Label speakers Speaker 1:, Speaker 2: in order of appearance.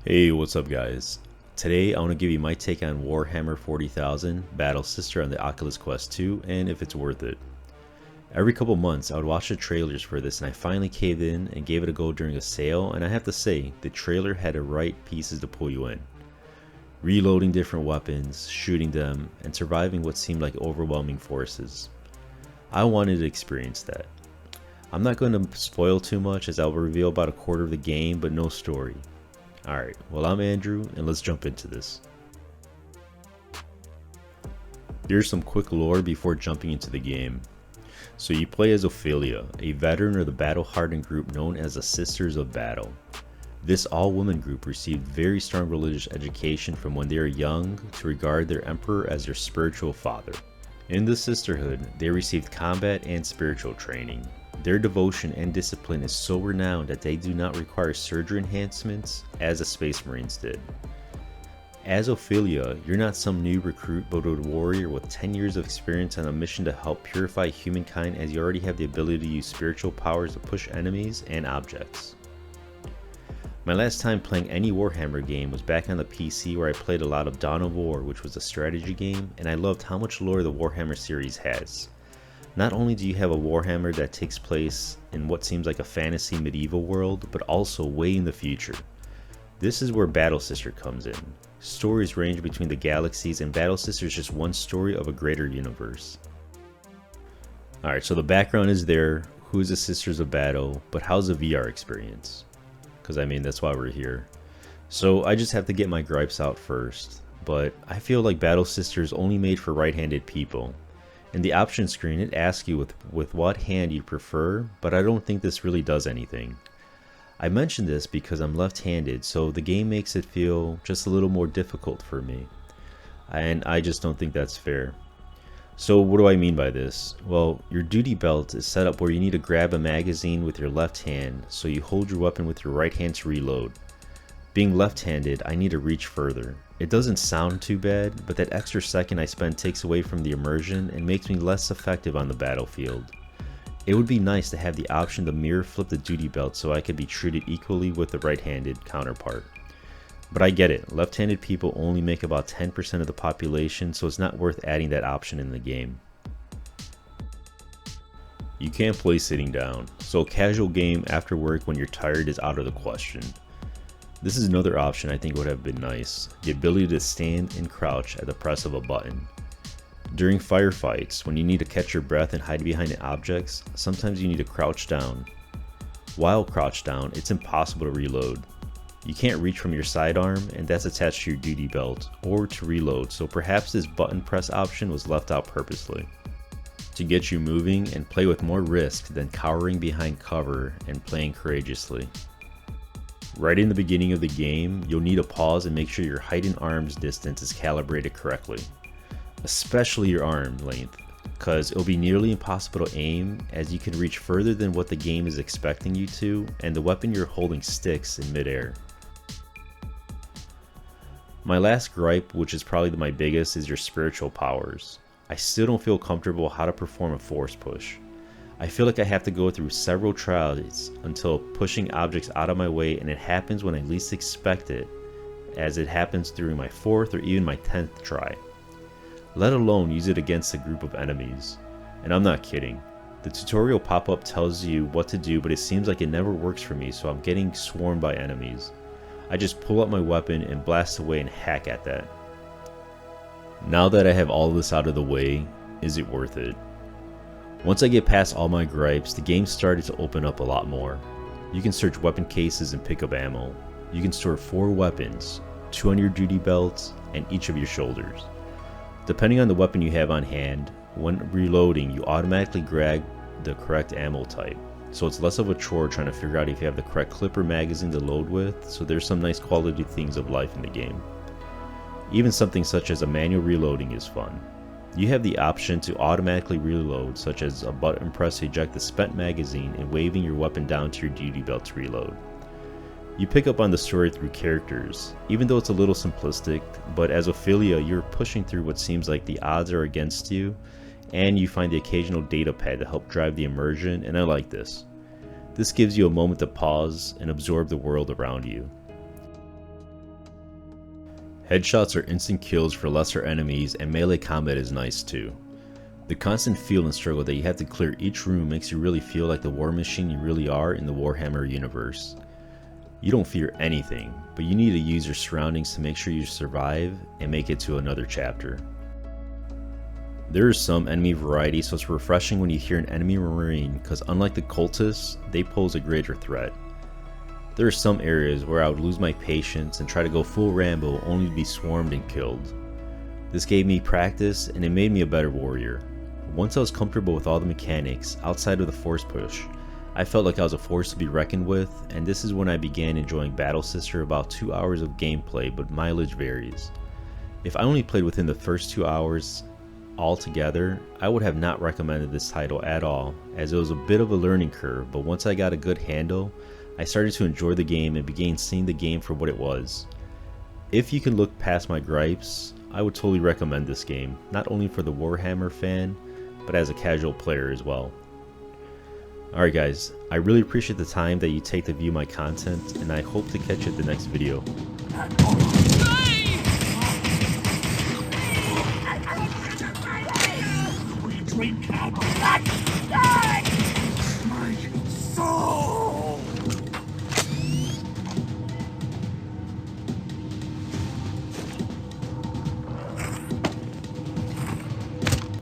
Speaker 1: Hey, what's up guys? Today I want to give you my take on Warhammer 40,000 Battle Sister on the Oculus Quest 2 and if it's worth it. Every couple months I would watch the trailers for this and I finally caved in and gave it a go during a sale, and I have to say, the trailer had the right pieces to pull you in. Reloading different weapons, shooting them, and surviving what seemed like overwhelming forces. I wanted to experience that. I'm not going to spoil too much as I'll reveal about a quarter of the game but no story. Alright, well I'm Andrew and let's jump into this. Here's some quick lore before jumping into the game. So you play as Ophelia, a veteran of the battle-hardened group known as the Sisters of Battle. This all-woman group received very strong religious education from when they were young to regard their emperor as their spiritual father. In the sisterhood, they received combat and spiritual training. Their devotion and discipline is so renowned that they do not require surgery enhancements as the Space Marines did. As Ophelia, you're not some new recruit but a warrior with 10 years of experience on a mission to help purify humankind, as you already have the ability to use spiritual powers to push enemies and objects. My last time playing any Warhammer game was back on the PC, where I played a lot of Dawn of War, which was a strategy game, and I loved how much lore the Warhammer series has. Not only do you have a Warhammer that takes place in what seems like a fantasy medieval world, but also way in the future. This is where Battle Sister comes in. Stories range between the galaxies, and Battle Sister is just one story of a greater universe. Alright, so the background is there, who is the Sisters of Battle, but how's the VR experience? Because I mean, that's why we're here. So I just have to get my gripes out first, but I feel like Battle Sister is only made for right-handed people. In the option screen, it asks you with what hand you prefer, but I don't think this really does anything. I mention this because I'm left-handed, so the game makes it feel just a little more difficult for me. And I just don't think that's fair. So what do I mean by this? Well, your duty belt is set up where you need to grab a magazine with your left hand, so you hold your weapon with your right hand to reload. Being left-handed, I need to reach further. It doesn't sound too bad, but that extra second I spend takes away from the immersion and makes me less effective on the battlefield. It would be nice to have the option to mirror flip the duty belt so I could be treated equally with the right-handed counterpart. But I get it, left-handed people only make about 10% of the population, so it's not worth adding that option in the game. You can't play sitting down, so a casual game after work when you're tired is out of the question. This is another option I think would have been nice, the ability to stand and crouch at the press of a button. During firefights, when you need to catch your breath and hide behind objects, sometimes you need to crouch down. While crouched down, it's impossible to reload. You can't reach from your sidearm, and that's attached to your duty belt, or to reload, so perhaps this button press option was left out purposely, to get you moving and play with more risk than cowering behind cover and playing courageously. Right in the beginning of the game, you'll need to pause and make sure your height and arms distance is calibrated correctly. Especially your arm length, because it'll be nearly impossible to aim, as you can reach further than what the game is expecting you to, and the weapon you're holding sticks in midair. My last gripe, which is probably my biggest, is your spiritual powers. I still don't feel comfortable how to perform a force push. I feel like I have to go through several trials until pushing objects out of my way, and it happens when I least expect it, as it happens during my 4th or even my 10th try. Let alone use it against a group of enemies. And I'm not kidding. The tutorial pop-up tells you what to do, but it seems like it never works for me, so I'm getting swarmed by enemies. I just pull up my weapon and blast away and hack at that. Now that I have all this out of the way, is it worth it? Once I get past all my gripes, the game started to open up a lot more. You can search weapon cases and pick up ammo. You can store 4 weapons, 2 on your duty belts, and each of your shoulders. Depending on the weapon you have on hand, when reloading you automatically grab the correct ammo type, so it's less of a chore trying to figure out if you have the correct clip or magazine to load with, so there's some nice quality things of life in the game. Even something such as a manual reloading is fun. You have the option to automatically reload, such as a button press to eject the spent magazine and waving your weapon down to your duty belt to reload. You pick up on the story through characters, even though it's a little simplistic, but as Ophelia you're pushing through what seems like the odds are against you, and you find the occasional data pad to help drive the immersion, and I like this. This gives you a moment to pause and absorb the world around you. Headshots are instant kills for lesser enemies, and melee combat is nice too. The constant feel and struggle that you have to clear each room makes you really feel like the war machine you really are in the Warhammer universe. You don't fear anything, but you need to use your surroundings to make sure you survive and make it to another chapter. There is some enemy variety, so it's refreshing when you hear an enemy marine, because unlike the cultists, they pose a greater threat. There are some areas where I would lose my patience and try to go full Rambo only to be swarmed and killed. This gave me practice and it made me a better warrior. Once I was comfortable with all the mechanics outside of the force push, I felt like I was a force to be reckoned with, and this is when I began enjoying Battle Sister. About 2 hours of gameplay, but mileage varies. If I only played within the first 2 hours altogether, I would have not recommended this title at all, as it was a bit of a learning curve, but once I got a good handle, I started to enjoy the game and began seeing the game for what it was. If you can look past my gripes, I would totally recommend this game, not only for the Warhammer fan, but as a casual player as well. Alright guys, I really appreciate the time that you take to view my content, and I hope to catch you at the next video.